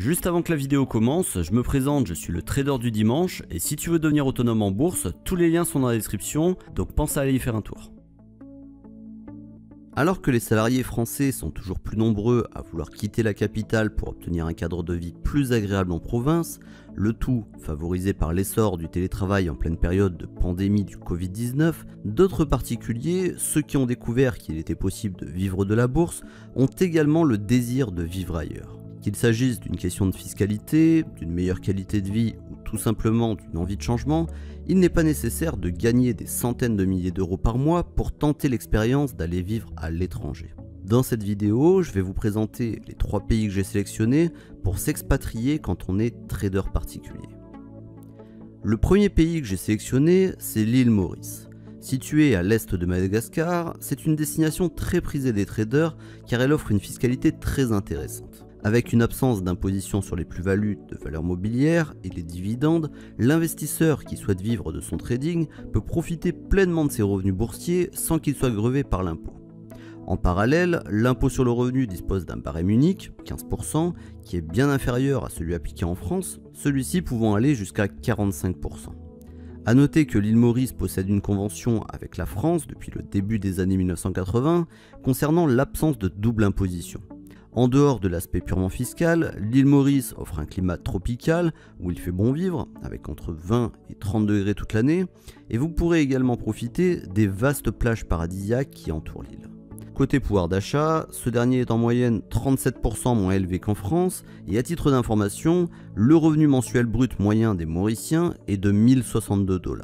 Juste avant que la vidéo commence, je me présente, je suis le trader du dimanche et si tu veux devenir autonome en bourse, tous les liens sont dans la description, donc pense à aller y faire un tour. Alors que les salariés français sont toujours plus nombreux à vouloir quitter la capitale pour obtenir un cadre de vie plus agréable en province, le tout favorisé par l'essor du télétravail en pleine période de pandémie du Covid-19, d'autres particuliers, ceux qui ont découvert qu'il était possible de vivre de la bourse, ont également le désir de vivre ailleurs. Qu'il s'agisse d'une question de fiscalité, d'une meilleure qualité de vie ou tout simplement d'une envie de changement, il n'est pas nécessaire de gagner des centaines de milliers d'euros par mois pour tenter l'expérience d'aller vivre à l'étranger. Dans cette vidéo, je vais vous présenter les 3 pays que j'ai sélectionnés pour s'expatrier quand on est trader particulier. Le premier pays que j'ai sélectionné, c'est l'île Maurice. Située à l'est de Madagascar, c'est une destination très prisée des traders car elle offre une fiscalité très intéressante. Avec une absence d'imposition sur les plus-values de valeurs mobilières et les dividendes, l'investisseur qui souhaite vivre de son trading peut profiter pleinement de ses revenus boursiers sans qu'il soit grevé par l'impôt. En parallèle, l'impôt sur le revenu dispose d'un barème unique, 15%, qui est bien inférieur à celui appliqué en France, celui-ci pouvant aller jusqu'à 45%. A noter que l'île Maurice possède une convention avec la France depuis le début des années 1980 concernant l'absence de double imposition. En dehors de l'aspect purement fiscal, l'île Maurice offre un climat tropical où il fait bon vivre, avec entre 20 et 30 degrés toute l'année, et vous pourrez également profiter des vastes plages paradisiaques qui entourent l'île. Côté pouvoir d'achat, ce dernier est en moyenne 37% moins élevé qu'en France, et à titre d'information, le revenu mensuel brut moyen des Mauriciens est de 1062 $.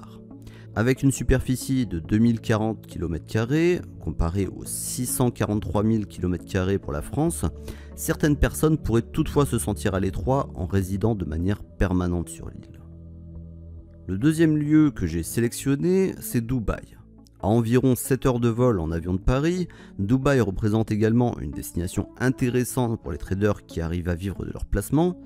Avec une superficie de 2040 km², comparée aux 643 000 km² pour la France, certaines personnes pourraient toutefois se sentir à l'étroit en résidant de manière permanente sur l'île. Le deuxième lieu que j'ai sélectionné, c'est Dubaï. À environ 7 heures de vol en avion de Paris, Dubaï représente également une destination intéressante pour les traders qui arrivent à vivre de leur placement.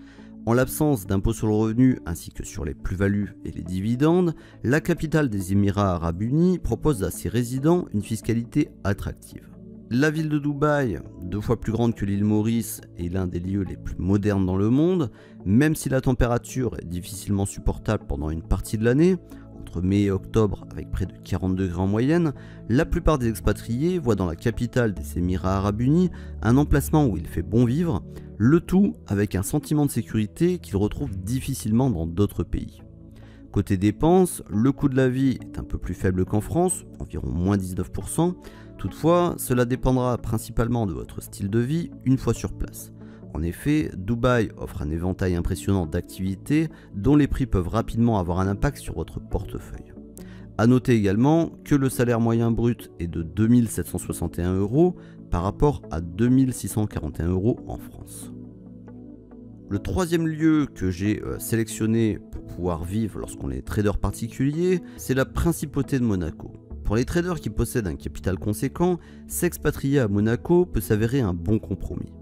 En l'absence d'impôt sur le revenu ainsi que sur les plus-values et les dividendes, la capitale des Émirats Arabes Unis propose à ses résidents une fiscalité attractive. La ville de Dubaï, 2 fois plus grande que l'île Maurice, est l'un des lieux les plus modernes dans le monde, même si la température est difficilement supportable pendant une partie de l'année, entre mai et octobre avec près de 40 degrés en moyenne, la plupart des expatriés voient dans la capitale des Émirats Arabes Unis un emplacement où il fait bon vivre, le tout avec un sentiment de sécurité qu'ils retrouvent difficilement dans d'autres pays. Côté dépenses, le coût de la vie est un peu plus faible qu'en France, environ moins 19%, toutefois cela dépendra principalement de votre style de vie une fois sur place. En effet, Dubaï offre un éventail impressionnant d'activités dont les prix peuvent rapidement avoir un impact sur votre portefeuille. A noter également que le salaire moyen brut est de 2 761 € par rapport à 2 641 € en France. Le troisième lieu que j'ai sélectionné pour pouvoir vivre lorsqu'on est trader particulier, c'est la principauté de Monaco. Pour les traders qui possèdent un capital conséquent, s'expatrier à Monaco peut s'avérer un bon compromis.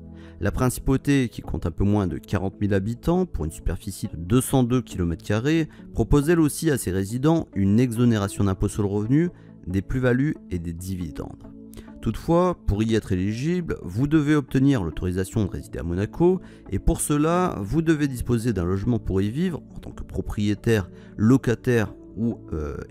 La principauté, qui compte un peu moins de 40 000 habitants pour une superficie de 202 km², propose elle aussi à ses résidents une exonération d'impôt sur le revenu, des plus-values et des dividendes. Toutefois, pour y être éligible, vous devez obtenir l'autorisation de résider à Monaco et pour cela, vous devez disposer d'un logement pour y vivre en tant que propriétaire, locataire ou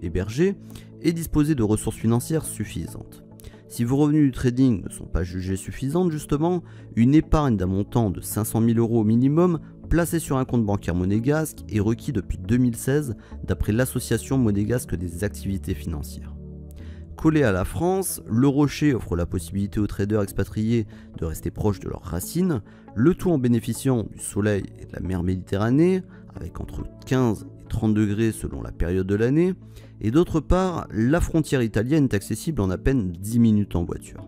hébergé et disposer de ressources financières suffisantes. Si vos revenus du trading ne sont pas jugés suffisants justement, une épargne d'un montant de 500 000 € au minimum placée sur un compte bancaire monégasque est requis depuis 2016 d'après l'association monégasque des activités financières. Collé à la France, le Rocher offre la possibilité aux traders expatriés de rester proches de leurs racines, le tout en bénéficiant du soleil et de la mer Méditerranée, avec entre 15 et 30 degrés selon la période de l'année, et d'autre part, la frontière italienne est accessible en à peine 10 minutes en voiture.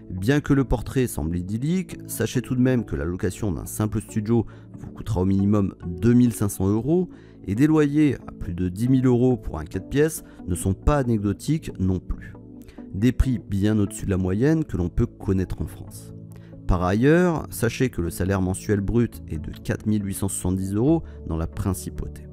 Bien que le portrait semble idyllique, sachez tout de même que la location d'un simple studio vous coûtera au minimum 2 500 € et des loyers à plus de 10 000 € pour un 4 pièces ne sont pas anecdotiques non plus. Des prix bien au-dessus de la moyenne que l'on peut connaître en France. Par ailleurs, sachez que le salaire mensuel brut est de 4 870 € dans la principauté.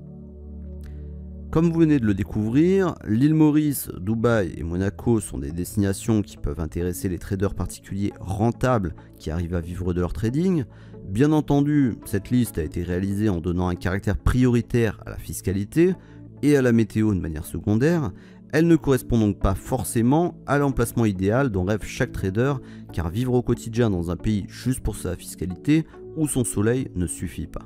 Comme vous venez de le découvrir, l'île Maurice, Dubaï et Monaco sont des destinations qui peuvent intéresser les traders particuliers rentables qui arrivent à vivre de leur trading, Bien entendu, cette liste a été réalisée en donnant un caractère prioritaire à la fiscalité et à la météo de manière secondaire. Elle ne correspond donc pas forcément à l'emplacement idéal dont rêve chaque trader, car vivre au quotidien dans un pays juste pour sa fiscalité ou son soleil ne suffit pas.